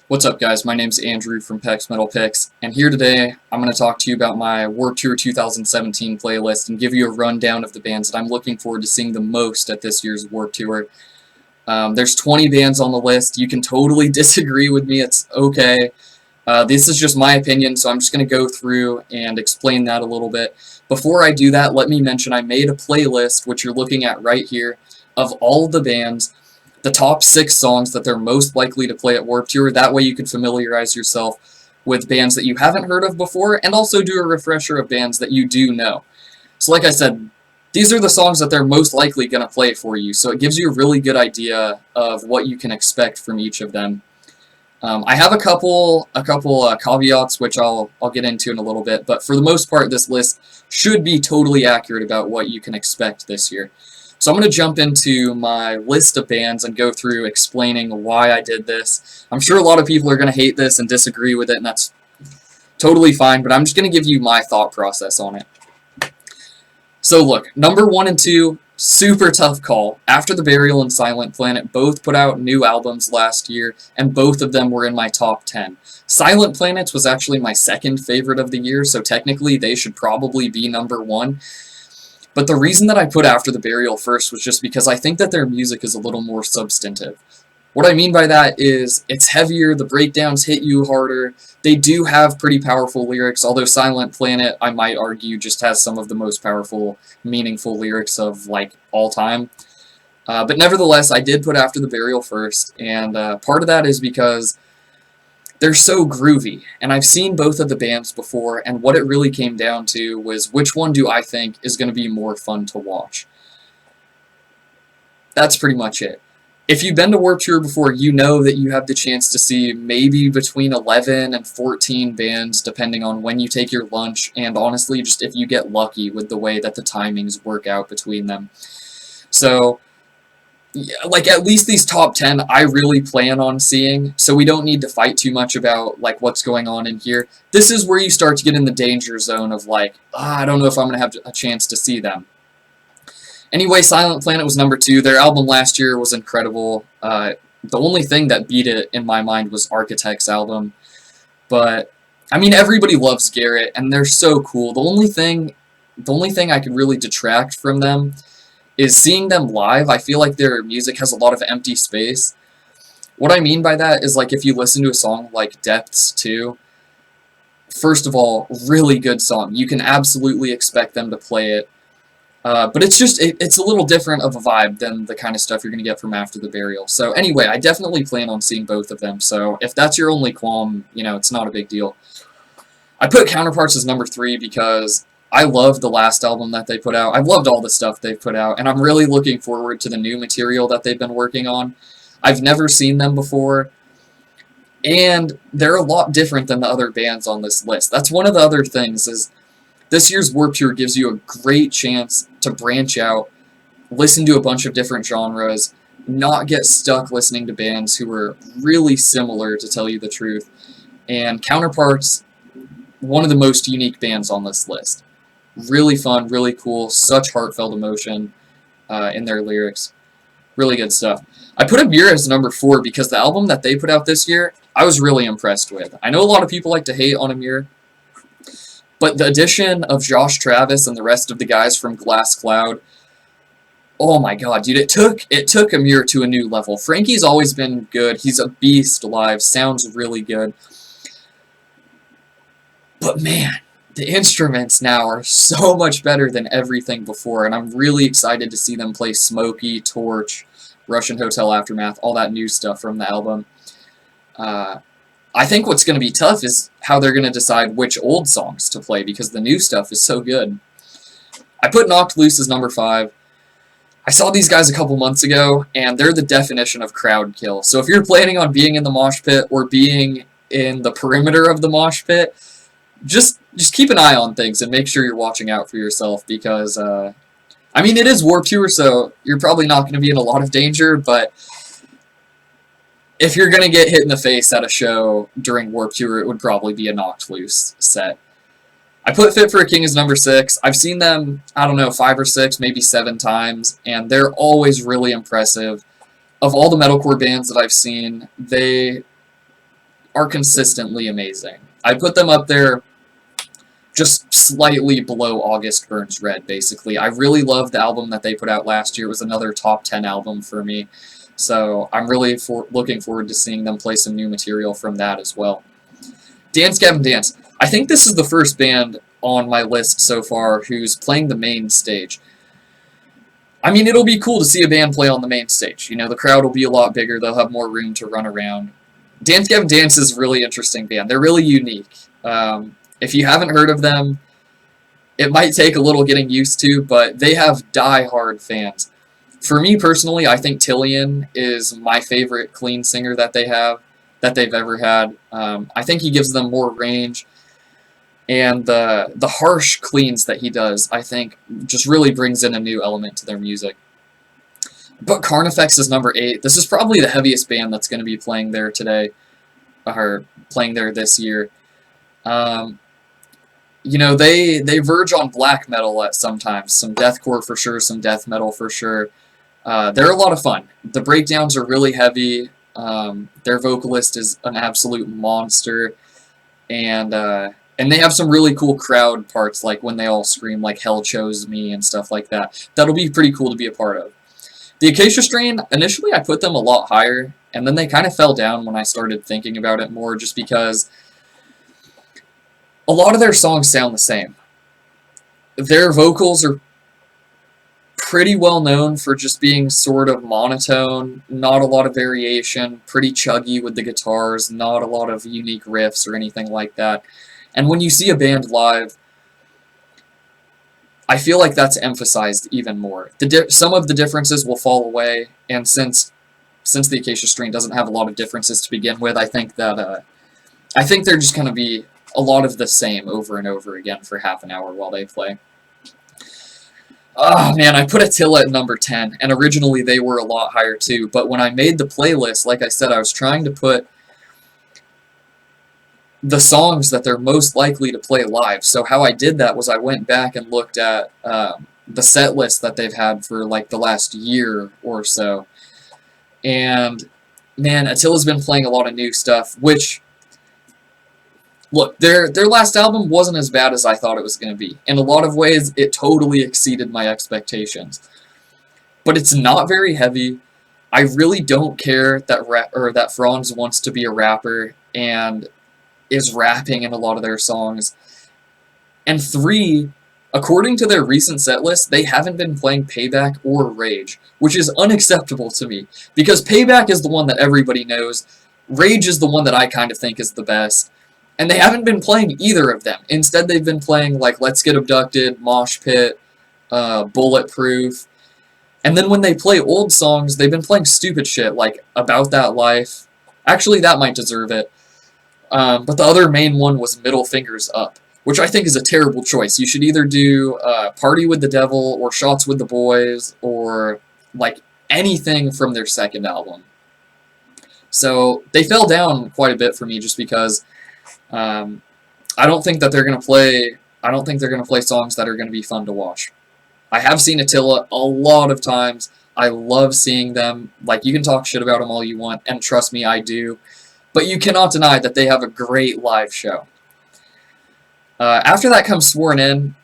What's up, guys? My name's Andrew from PecksMetalPicks, and here today I'm going to talk to you about my Warped Tour 2017 playlist and give you a rundown of the bands that I'm looking forward to seeing the most at this year's Warped Tour. There's 20 bands on the list. You can totally disagree with me. It's okay. This is just my opinion, so I'm just going to go through and explain that a little bit. Before I do that, let me mention I made a playlist, which you're looking at right here, of all of the bands, the top 6 songs that they're most likely to play at Warped Tour. That way you can familiarize yourself with bands that you haven't heard of before, and also do a refresher of bands that you do know. So like I said, these are the songs that they're most likely going to play for you, so it gives you a really good idea of what you can expect from each of them. I have a couple caveats, which I'll get into in a little bit, but for the most part, this list should be totally accurate about what you can expect this year. So I'm going to jump into my list of bands and go through explaining why I did this. I'm sure a lot of people are going to hate this and disagree with it, and that's totally fine, but I'm just going to give you my thought process on it. So look, number 1 and 2, super tough call. After the Burial and Silent Planet both put out new albums last year, and both of them were in my top 10. Silent Planets was actually my second favorite of the year, so technically they should probably be number 1. But the reason that I put After the Burial first was just because I think that their music is a little more substantive. What I mean by that is it's heavier, the breakdowns hit you harder, they do have pretty powerful lyrics, although Silent Planet, I might argue, just has some of the most powerful, meaningful lyrics of, like, all time. But nevertheless, I did put After the Burial first, and part of that is because they're so groovy, and I've seen both of the bands before, and what it really came down to was which one do I think is going to be more fun to watch. That's pretty much it. If you've been to Warped Tour before, you know that you have the chance to see maybe between 11 and 14 bands, depending on when you take your lunch, and honestly, just if you get lucky with the way that the timings work out between them. So, like, at least these top 10 I really plan on seeing, so we don't need to fight too much about, like, what's going on in here. This is where you start to get in the danger zone of, like, I don't know if I'm going to have a chance to see them. Anyway, Silent Planet was number 2. Their album last year was incredible. The only thing that beat it, in my mind, was Architect's album. But, I mean, everybody loves Garrett, and they're so cool. The only thing I could really detract from them is seeing them live. I feel like their music has a lot of empty space. What I mean by that is, like, if you listen to a song like Depths 2, first of all, really good song. You can absolutely expect them to play it. But it's just, it's a little different of a vibe than the kind of stuff you're going to get from After the Burial. So anyway, I definitely plan on seeing both of them. So if that's your only qualm, you know, it's not a big deal. I put Counterparts as number 3 because I loved the last album that they put out. I've loved all the stuff they've put out, and I'm really looking forward to the new material that they've been working on. I've never seen them before, and they're a lot different than the other bands on this list. That's one of the other things, is this year's Warped Tour gives you a great chance to branch out, listen to a bunch of different genres, not get stuck listening to bands who are really similar, to tell you the truth. And Counterparts, one of the most unique bands on this list. Really fun, really cool, such heartfelt emotion in their lyrics. Really good stuff. I put Amir as number 4 because the album that they put out this year, I was really impressed with. I know a lot of people like to hate on Amir, but the addition of Josh Travis and the rest of the guys from Glass Cloud, oh my god, dude, it took Amir to a new level. Frankie's always been good. He's a beast live, sounds really good. But man, the instruments now are so much better than everything before, and I'm really excited to see them play Smokey, Torch, Russian Hotel Aftermath, all that new stuff from the album. I think what's going to be tough is how they're going to decide which old songs to play, because the new stuff is so good. I put Knocked Loose as number 5. I saw these guys a couple months ago, and they're the definition of crowd kill. So if you're planning on being in the mosh pit or being in the perimeter of the mosh pit, just keep an eye on things and make sure you're watching out for yourself, because, I mean, it is Warped Tour, so you're probably not going to be in a lot of danger, but if you're going to get hit in the face at a show during Warped Tour, it would probably be a Knocked Loose set. I put Fit for a King as number 6. I've seen them, I don't know, 5 or 6, maybe 7 times, and they're always really impressive. Of all the metalcore bands that I've seen, they are consistently amazing. I put them up there just slightly below August Burns Red, basically. I really loved the album that they put out last year. It was another top 10 album for me. So I'm really looking forward to seeing them play some new material from that as well. Dance Gavin Dance. I think this is the first band on my list so far who's playing the main stage. I mean, it'll be cool to see a band play on the main stage. You know, the crowd will be a lot bigger. They'll have more room to run around. Dance Gavin Dance is a really interesting band. They're really unique. If you haven't heard of them, it might take a little getting used to, but they have die-hard fans. For me personally, I think Tillian is my favorite clean singer that they've ever had. I think he gives them more range, and the harsh cleans that he does, I think, just really brings in a new element to their music. But Carnifex is number 8. This is probably the heaviest band that's going to be playing there today, or playing there this year. You know, they verge on black metal at sometimes. Some deathcore for sure, some death metal for sure. They're a lot of fun. The breakdowns are really heavy. Their vocalist is an absolute monster. And they have some really cool crowd parts, like when they all scream, like, "Hell chose me," and stuff like that. That'll be pretty cool to be a part of. The Acacia Strain, initially I put them a lot higher, and then they kind of fell down when I started thinking about it more, just because a lot of their songs sound the same. Their vocals are pretty well known for just being sort of monotone, not a lot of variation, pretty chuggy with the guitars, not a lot of unique riffs or anything like that. And when you see a band live, I feel like that's emphasized even more. Some of the differences will fall away, and since the Acacia Strain doesn't have a lot of differences to begin with, I think they're just going to be a lot of the same over and over again for half an hour while they play. Oh man, I put Attila at number 10, and originally they were a lot higher too, but when I made the playlist, like I said, I was trying to put the songs that they're most likely to play live. So how I did that was I went back and looked at the set list that they've had for like the last year or so. And man, Attila's been playing a lot of new stuff, which, look, their last album wasn't as bad as I thought it was going to be. In a lot of ways, it totally exceeded my expectations. But it's not very heavy. I really don't care that Franz wants to be a rapper and is rapping in a lot of their songs. And 3, according to their recent set list, they haven't been playing Payback or Rage, which is unacceptable to me, because Payback is the one that everybody knows, Rage is the one that I kind of think is the best, and they haven't been playing either of them. Instead, they've been playing like Let's Get Abducted, Mosh Pit, Bulletproof, and then when they play old songs, they've been playing stupid shit like About That Life. Actually, that might deserve it. But the other main one was Middle Fingers Up, which I think is a terrible choice. You should either do Party with the Devil or Shots with the Boys or like anything from their second album. So they fell down quite a bit for me just because I don't think that they're going to play. I don't think they're going to play songs that are going to be fun to watch. I have seen Attila a lot of times. I love seeing them. Like, you can talk shit about them all you want, and trust me, I do. But you cannot deny that they have a great live show. After that comes Sworn In.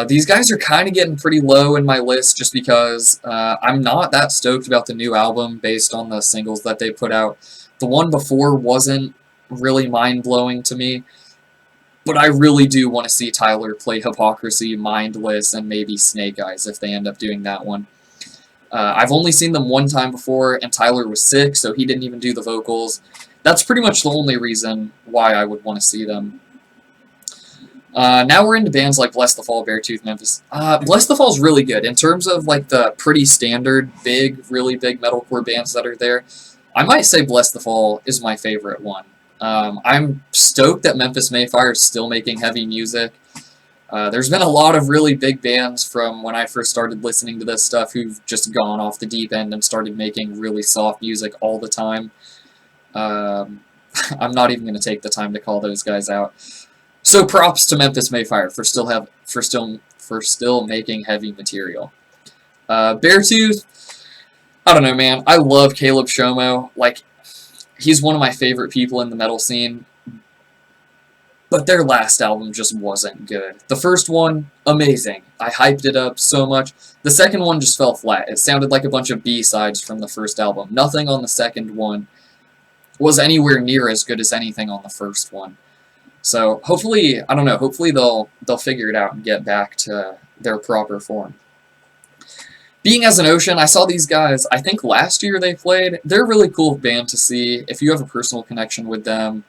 These guys are kind of getting pretty low in my list just because I'm not that stoked about the new album based on the singles that they put out. The one before wasn't really mind-blowing to me, but I really do want to see Tyler play Hypocrisy, Mindless, and maybe Snake Eyes if they end up doing that one. I've only seen them one time before, and Tyler was sick, so he didn't even do the vocals. That's pretty much the only reason why I would want to see them. Now we're into bands like Bless the Fall, Beartooth, Memphis. Bless the Fall's really good. In terms of like the pretty standard, really big metalcore bands that are there, I might say Bless the Fall is my favorite one. I'm stoked that Memphis Mayfire is still making heavy music. There's been a lot of really big bands from when I first started listening to this stuff who've just gone off the deep end and started making really soft music all the time. I'm not even going to take the time to call those guys out. So props to Memphis Mayfire for still making heavy material. Beartooth, I don't know, man. I love Caleb Shomo. Like, He's one of my favorite people in the metal scene, but their last album just wasn't good. The first one, amazing. I hyped it up so much. The second one just fell flat. It sounded like a bunch of B-sides from the first album. Nothing on the second one was anywhere near as good as anything on the first one. So hopefully, I don't know, hopefully they'll figure it out and get back to their proper form. Being as an Ocean, I saw these guys, I think last year they played. They're a really cool band to see. If you have a personal connection with them,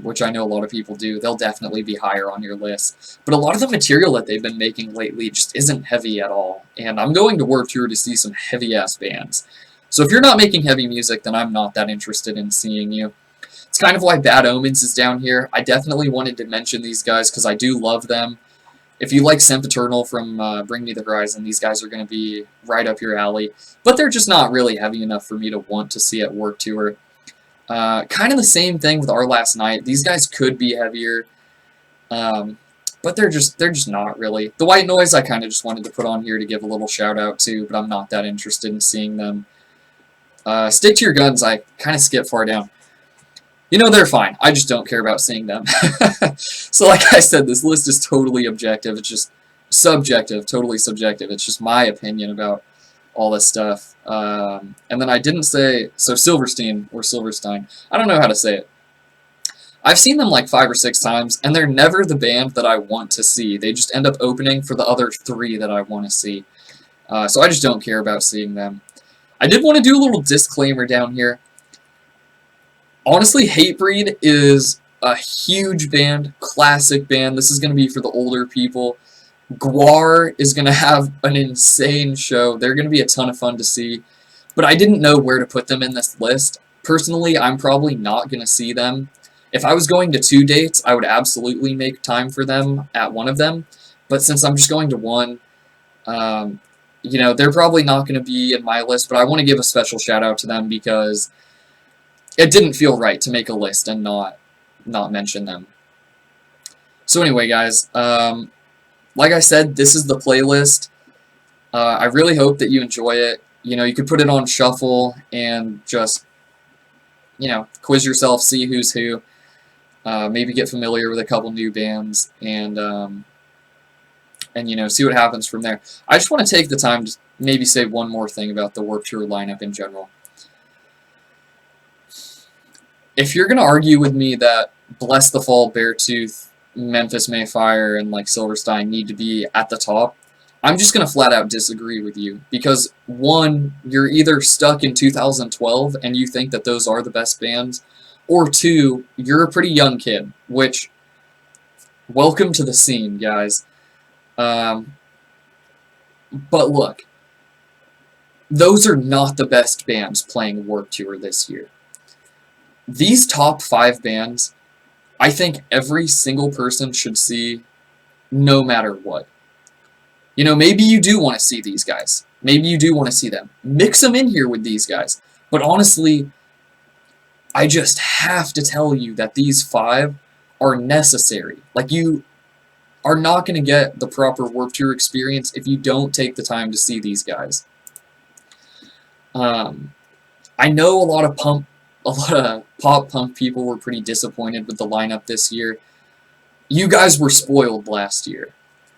which I know a lot of people do, they'll definitely be higher on your list. But a lot of the material that they've been making lately just isn't heavy at all. And I'm going to Warped Tour to see some heavy-ass bands. So if you're not making heavy music, then I'm not that interested in seeing you. It's kind of why Bad Omens is down here. I definitely wanted to mention these guys because I do love them. If you like Sempiternal from Bring Me the Horizon, these guys are going to be right up your alley. But they're just not really heavy enough for me to want to see at Warped Tour. Kind of the same thing with Our Last Night. These guys could be heavier, but they're just not really. The White Noise I kind of just wanted to put on here to give a little shout out to, but I'm not that interested in seeing them. Stick to Your Guns, I kind of skip far down. You know, they're fine. I just don't care about seeing them. So like I said, this list is totally objective. It's just subjective, totally subjective. It's just my opinion about all this stuff. And then I didn't say, so Silverstein, or Silverstein, I don't know how to say it. I've seen them like 5 or 6 times, and they're never the band that I want to see. They just end up opening for the other 3 that I want to see. So I just don't care about seeing them. I did want to do a little disclaimer down here. Honestly, Hatebreed is a huge band, classic band. This is going to be for the older people. Gwar is going to have an insane show. They're going to be a ton of fun to see. But I didn't know where to put them in this list. Personally, I'm probably not going to see them. If I was going to 2 dates, I would absolutely make time for them at one of them. But since I'm just going to one, you know, they're probably not going to be in my list. But I want to give a special shout out to them because it didn't feel right to make a list and not mention them. So anyway, guys, like I said, this is the playlist. I really hope that you enjoy it. You know, you could put it on shuffle and just, you know, quiz yourself, see who's who. Maybe get familiar with a couple new bands and you know, see what happens from there. I just want to take the time to maybe say one more thing about the Warped Tour lineup in general. If you're going to argue with me that Bless the Fall, Beartooth, Memphis Mayfire, and like Silverstein need to be at the top, I'm just going to flat out disagree with you. Because, one, you're either stuck in 2012 and you think that those are the best bands, or two, you're a pretty young kid, which, welcome to the scene, guys. But look, those are not the best bands playing Warped Tour this year. These top 5 bands, I think every single person should see no matter what. You know, maybe you do want to see these guys. Maybe you do want to see them. Mix them in here with these guys. But honestly, I just have to tell you that these 5 are necessary. Like, you are not going to get the proper Warped Tour experience if you don't take the time to see these guys. I know a lot of pop punk people were pretty disappointed with the lineup this year. You guys were spoiled last year.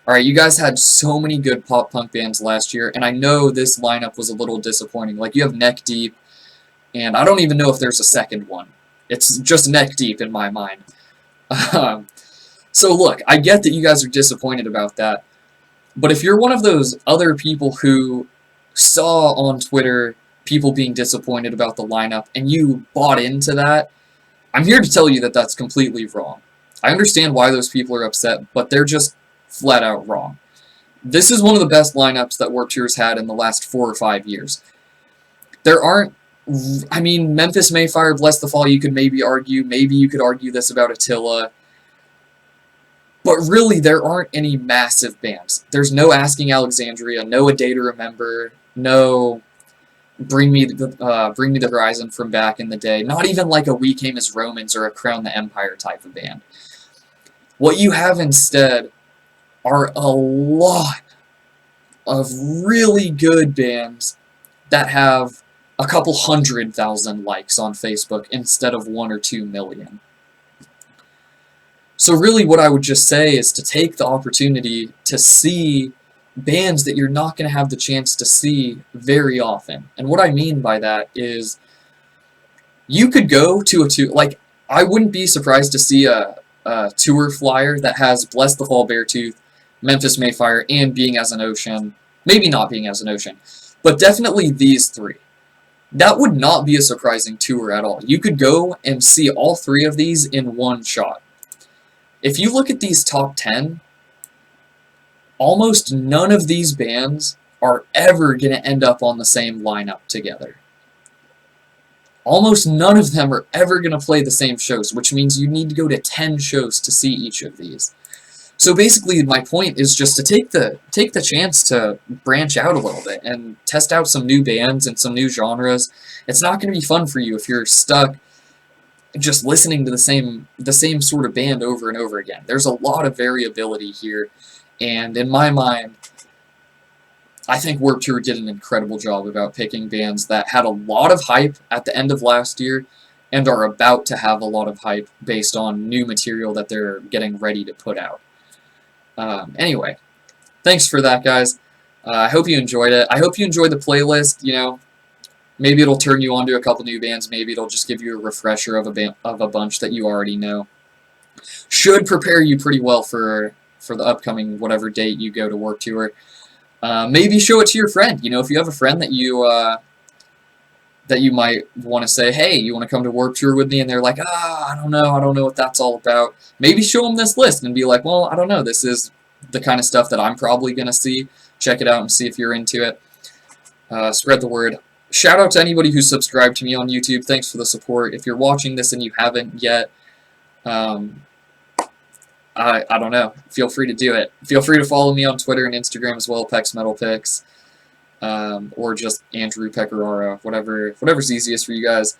Alright, you guys had so many good pop punk bands last year, and I know this lineup was a little disappointing. Like, you have Neck Deep, and I don't even know if there's a second one. It's just Neck Deep in my mind. So look, I get that you guys are disappointed about that, but if you're one of those other people who saw on Twitter people being disappointed about the lineup, and you bought into that, I'm here to tell you that that's completely wrong. I understand why those people are upset, but they're just flat out wrong. This is one of the best lineups that Warped Tour's had in the last 4 or 5 years. There aren't, I mean, Memphis Mayfire, Bless the Fall, you could maybe argue this about Attila, but really there aren't any massive bands. There's no Asking Alexandria, no A Day to Remember, no Bring Me the Horizon from back in the day, not even like a We Came as Romans or a Crown the Empire type of band. What you have instead are a lot of really good bands that have a couple 100,000 likes on Facebook instead of 1 or 2 million. So really what I would just say is to take the opportunity to see bands that you're not going to have the chance to see very often. And what I mean by that is you could go to a tour, like I wouldn't be surprised to see a tour flyer that has Bless the Fall Beartooth, Memphis Mayfire, and Being as an Ocean. Maybe not Being as an Ocean, but definitely these three. That would not be a surprising tour at all. You could go and see all three of these in one shot. If you look at these top 10, almost none of these bands are ever going to end up on the same lineup together. Almost none of them are ever going to play the same shows, which means you need to go to 10 shows to see each of these. So basically, my point is just to take the chance to branch out a little bit and test out some new bands and some new genres. It's not going to be fun for you if you're stuck just listening to the same sort of band over and over again. There's a lot of variability here, and in my mind, I think Warped Tour did an incredible job about picking bands that had a lot of hype at the end of last year and are about to have a lot of hype based on new material that they're getting ready to put out. Anyway, thanks for that, guys. I hope you enjoyed it. I hope you enjoyed the playlist. You know, maybe it'll turn you on to a couple new bands. Maybe it'll just give you a refresher of a bunch that you already know. Should prepare you pretty well for the upcoming whatever date you go to Warped Tour. Maybe show it to your friend. You know, if you have a friend that you might want to say, hey, you want to come to Warped Tour with me? And they're like, I don't know what that's all about. Maybe show them this list and be like, well, I don't know, this is the kind of stuff that I'm probably going to see. Check it out and see if you're into it. Spread the word. Shout out to anybody who's subscribed to me on YouTube. Thanks for the support. If you're watching this and you haven't yet, I don't know. Feel free to do it. Feel free to follow me on Twitter and Instagram as well, PecksMetalPicks. Or just Andrew Pecoraro, whatever's easiest for you guys.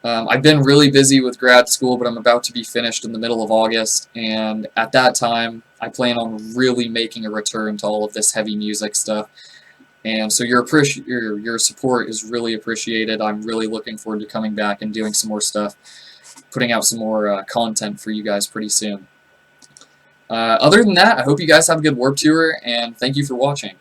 I've been really busy with grad school, but I'm about to be finished in the middle of August, and at that time, I plan on really making a return to all of this heavy music stuff. And so your support is really appreciated. I'm really looking forward to coming back and doing some more stuff, putting out some more content for you guys pretty soon. Other than that, I hope you guys have a good Warped Tour, and thank you for watching.